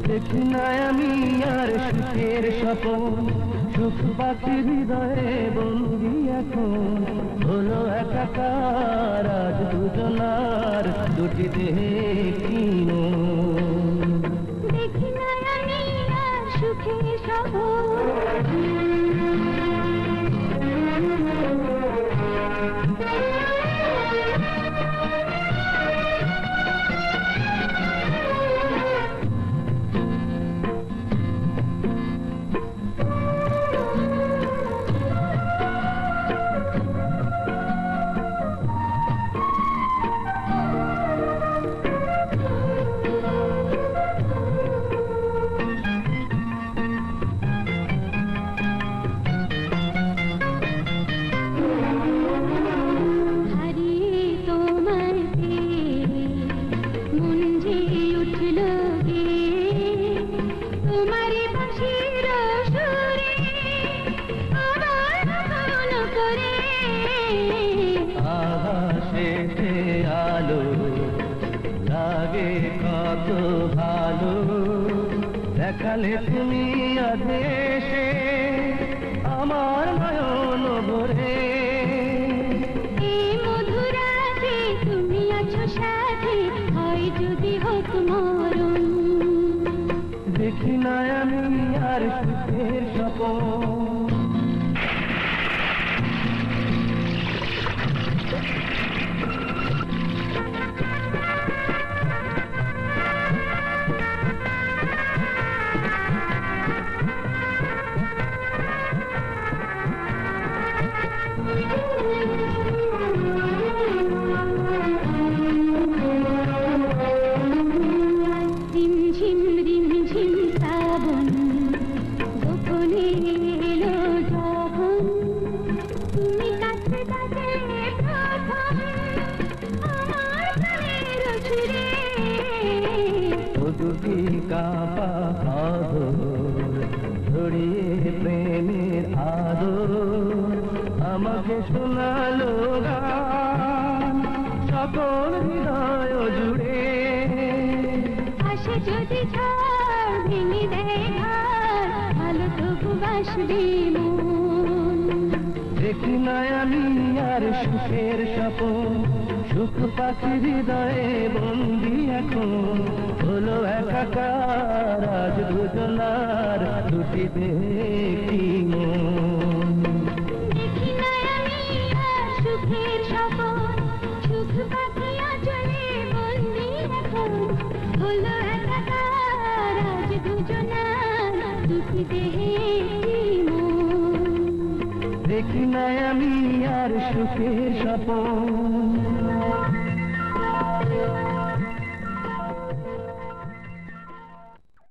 দেখি না আমি আর সুখের স্বপন, সুখ পাখি হৃদয়ে বন্দি এখন হলো একাকার আজ দুজনার দুটি দেহে কি মন। দেখি না আমি আর সুখের স্বপন, আকাশেতে আলো লাগে কত ভালো, দেখালে তুমি আদেশে আমার নয়ন ভরে। এই মধুরাতে তুমি আছো সাথে, হয় যদি হোক মরণ। দেখি না আমি আর সুখের স্বপন, রিমঝিম রিমঝিম শ্রাবণ গোপনে এলো যখন, তুমি কাছে কাছে প্রথম আমার প্রাণের সুরে। ও দুটি কাঁপা আদর ছড়িয়ে প্রেমের আদর আমাকে শোনালো গান সকল হৃদয় জুড়ে। আসে যদি ঝড় ভেঙে দেয় ঘর, ভালো তবু বাসবে মন। দেখি না আমি আর সুখের স্বপন, সুখ পাখি হৃদয়ে বন্দি এখন হলো একাকার আজ দুজনার দুটি দেহে কি মন। দেখি না আমি আর সুখের স্বপন, সুখ পাখি আঁচলে বন্দি এখন হলো একাকার আজ দুজনার দুটি দেহে কি মন। দেখি না আমি আর সুখের স্বপন।